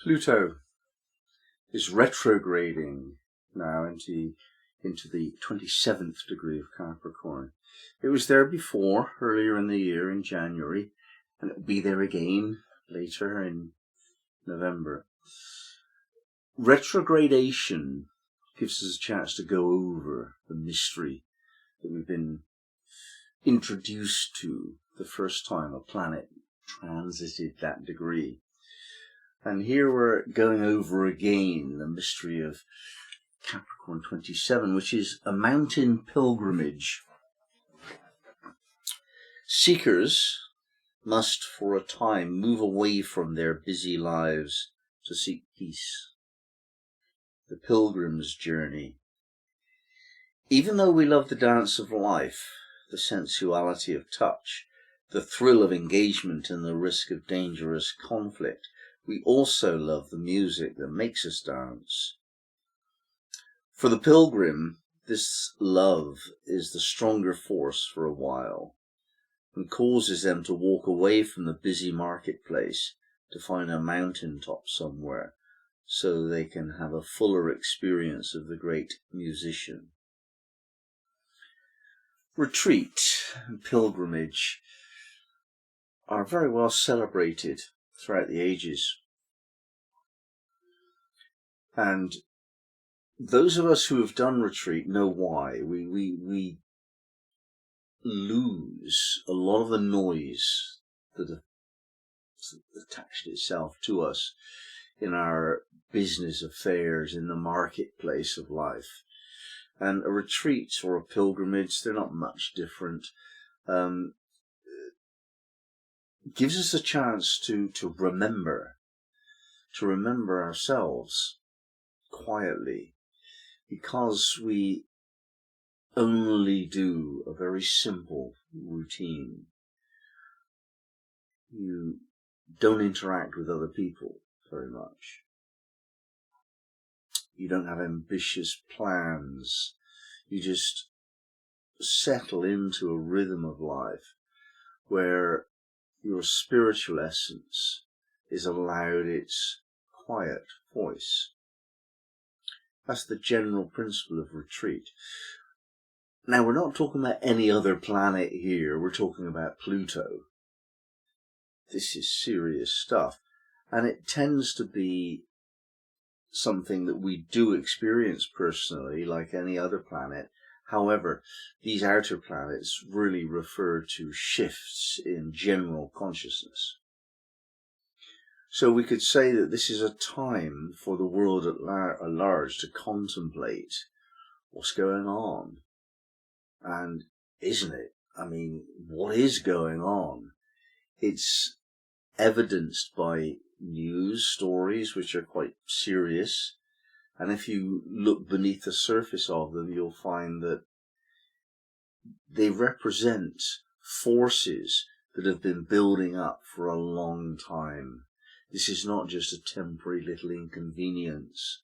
Pluto is retrograding now into the 27th degree of Capricorn. It was there before, earlier in the year in January, and it will be there again later in November. Retrogradation gives us a chance to go over the mystery that we've been introduced to the first time a planet transited that degree. And here we're going over again the mystery of Capricorn 27, which is a mountain pilgrimage. Seekers must for a time move away from their busy lives to seek peace. The pilgrim's journey. Even though we love the dance of life, the sensuality of touch, the thrill of engagement and the risk of dangerous conflict, we also love the music that makes us dance. For the pilgrim, this love is the stronger force for a while and causes them to walk away from the busy marketplace to find a mountaintop somewhere so they can have a fuller experience of the great musician. Retreat and pilgrimage are very well celebrated throughout the ages. And those of us who have done retreat know why. We lose a lot of the noise that attached itself to us in our business affairs, in the marketplace of life. And a retreat or a pilgrimage, they're not much different. Gives us a chance to remember ourselves quietly, because we only do a very simple routine. You don't interact with other people very much. You don't have ambitious plans. You just settle into a rhythm of life where your spiritual essence is allowed its quiet voice. That's the general principle of retreat. Now, we're not talking about any other planet here. We're talking about Pluto. This is serious stuff. And it tends to be something that we do experience personally, like any other planet. However, these outer planets really refer to shifts in general consciousness. So we could say that this is a time for the world at large to contemplate what's going on. And isn't it? I mean, what is going on? It's evidenced by news stories, which are quite serious. And if you look beneath the surface of them, you'll find that they represent forces that have been building up for a long time. This is not just a temporary little inconvenience.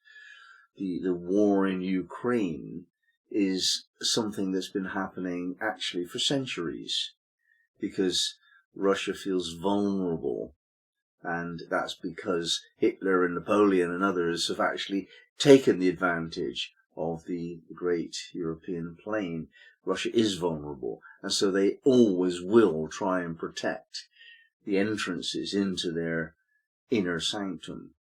The war in Ukraine is something that's been happening actually for centuries, because Russia feels vulnerable, and that's because Hitler and Napoleon and others have actually taken the advantage of the great European plain. Russia is vulnerable, and so they always will try and protect the entrances into their inner sanctum.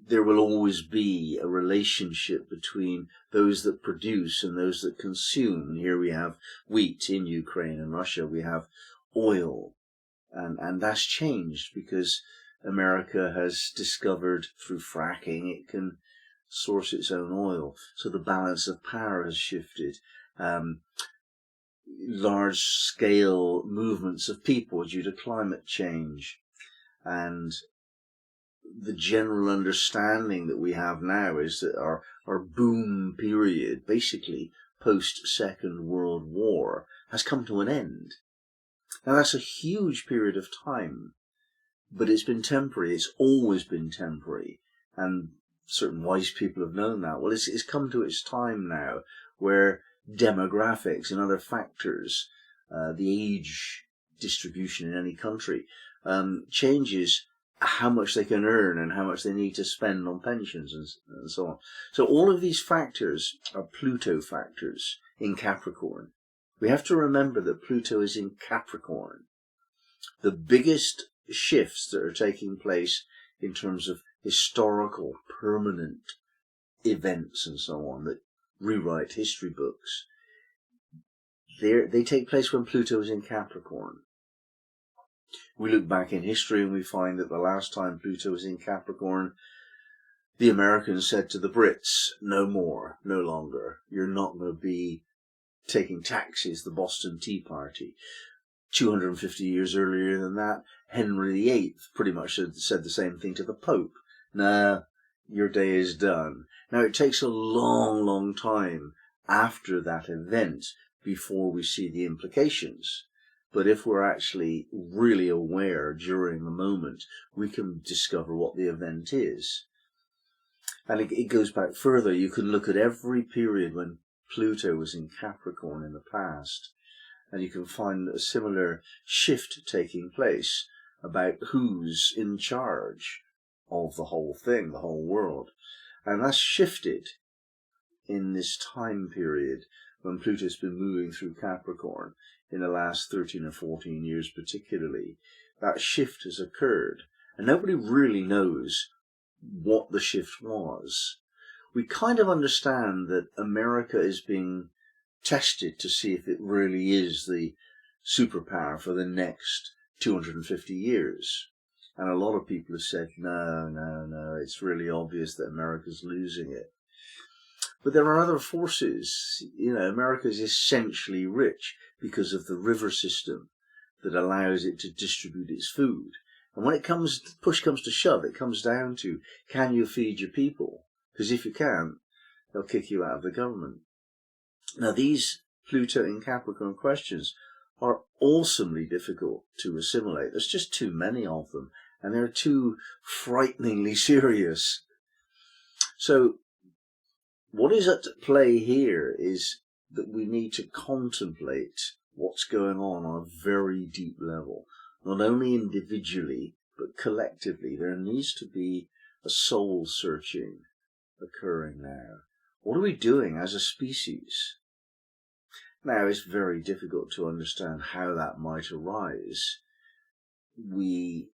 There will always be a relationship between those that produce and those that consume. Here we have wheat in Ukraine and Russia. We have oil. And that's changed because America has discovered through fracking it can source its own oil. So the balance of power has shifted. Large-scale movements of people due to climate change. And the general understanding that we have now is that our boom period, basically post-Second World War, has come to an end. Now that's a huge period of time, but it's been temporary. It's always been temporary, and certain wise people have known that. Well, it's come to its time now where demographics and other factors, the age distribution in any country, changes, how much they can earn and how much they need to spend on pensions and so on. So all of these factors are Pluto factors in Capricorn. We have to remember that Pluto is in Capricorn. The biggest shifts that are taking place in terms of historical, permanent events and so on that rewrite history books, they take place when Pluto is in Capricorn. We look back in history and we find that the last time Pluto was in Capricorn, the Americans said to the Brits, no more, no longer. You're not going to be taking taxes, the Boston Tea Party. 250 years earlier than that, Henry VIII pretty much said the same thing to the Pope. Nah, your day is done. Now, it takes a long, long time after that event before we see the implications. But if we're actually really aware during the moment, we can discover what the event is. And it goes back further. You can look at every period when Pluto was in Capricorn in the past, and you can find a similar shift taking place about who's in charge of the whole thing, the whole world. And that's shifted in this time period when Pluto's been moving through Capricorn in the last 13 or 14 years particularly. That shift has occurred, and nobody really knows what the shift was. We kind of understand that America is being tested to see if it really is the superpower for the next 250 years. And a lot of people have said, no, it's really obvious that America's losing it. But there are other forces. America is essentially rich because of the river system that allows it to distribute its food. And when push comes to shove, it comes down to, can you feed your people? Because if you can't, they'll kick you out of the government. Now, these Pluto in Capricorn questions are awesomely difficult to assimilate. There's just too many of them, and they're too frighteningly serious. So, what is at play here is that we need to contemplate what's going on a very deep level. Not only individually, but collectively. There needs to be a soul searching occurring now. What are we doing as a species? Now, it's very difficult to understand how that might arise. We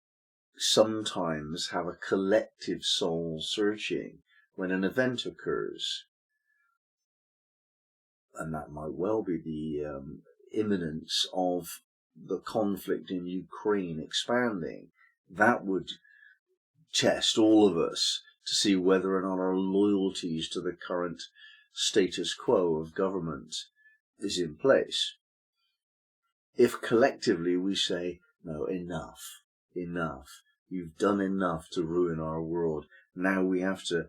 sometimes have a collective soul searching when an event occurs. And that might well be the imminence of the conflict in Ukraine expanding. That would test all of us to see whether or not our loyalties to the current status quo of government is in place. If collectively we say, no, enough, you've done enough to ruin our world, now we have to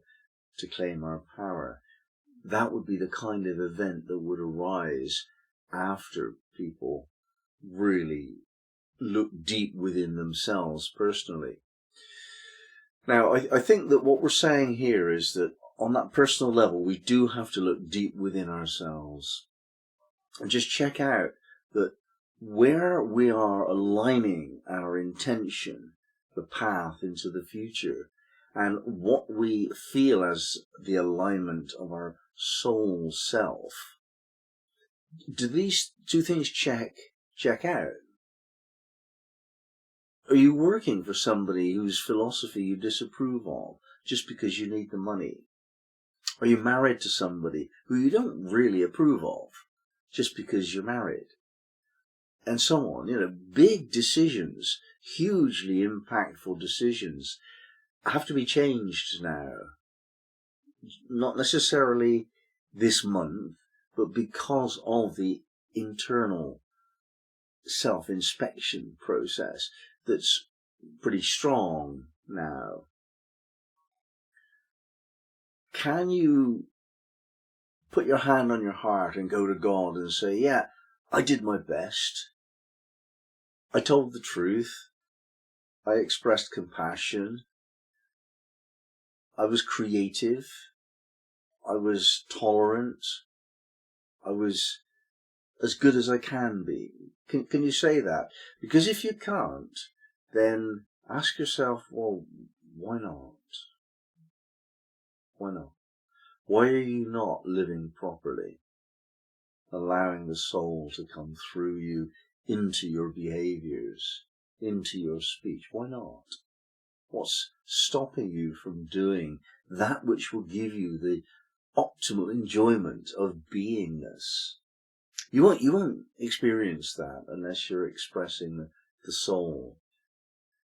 claim our power, that would be the kind of event that would arise after people really look deep within themselves personally. Now, I think that what we're saying here is that on that personal level, we do have to look deep within ourselves and just check out that where we are aligning our intention, the path into the future, and what we feel as the alignment of our soul self, do these two things check out? Are you working for somebody whose philosophy you disapprove of just because you need the money? Are you married to somebody who you don't really approve of just because you're married? And so on. Big decisions, hugely impactful decisions have to be changed now. Not necessarily this month, but because of the internal self-inspection process that's pretty strong now. Can you put your hand on your heart and go to God and say, yeah, I did my best. I told the truth. I expressed compassion. I was creative. I was tolerant. I was as good as I can be. Can you say that? Because if you can't, then ask yourself, well, why not? Why not? Why are you not living properly? Allowing the soul to come through you into your behaviors, into your speech. Why not? What's stopping you from doing that which will give you the optimal enjoyment of beingness? You won't experience that unless you're expressing the soul.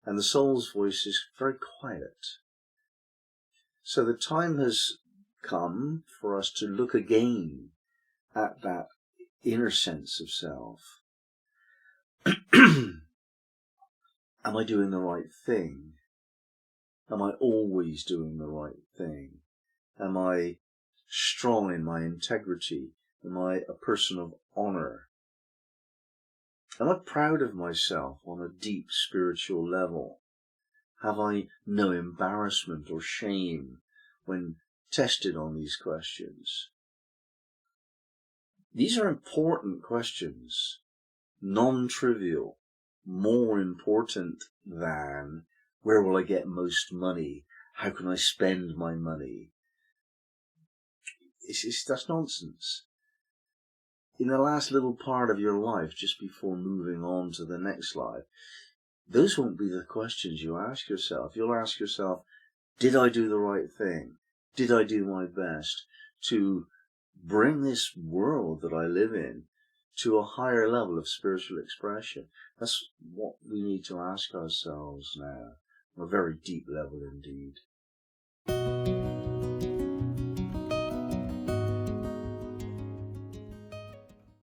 And the soul's voice is very quiet. So the time has come for us to look again at that inner sense of self. Am I doing the right thing? Am I always doing the right thing? Am I strong in my integrity? Am I a person of honor? Am I proud of myself on a deep spiritual level? Have I no embarrassment or shame when tested on these questions? These are important questions, non-trivial, more important than where will I get most money? How can I spend my money? That's nonsense. In the last little part of your life, just before moving on to the next life, those won't be the questions you ask yourself. You'll ask yourself, did I do the right thing? Did I do my best to bring this world that I live in to a higher level of spiritual expression? That's what we need to ask ourselves now, on a very deep level indeed.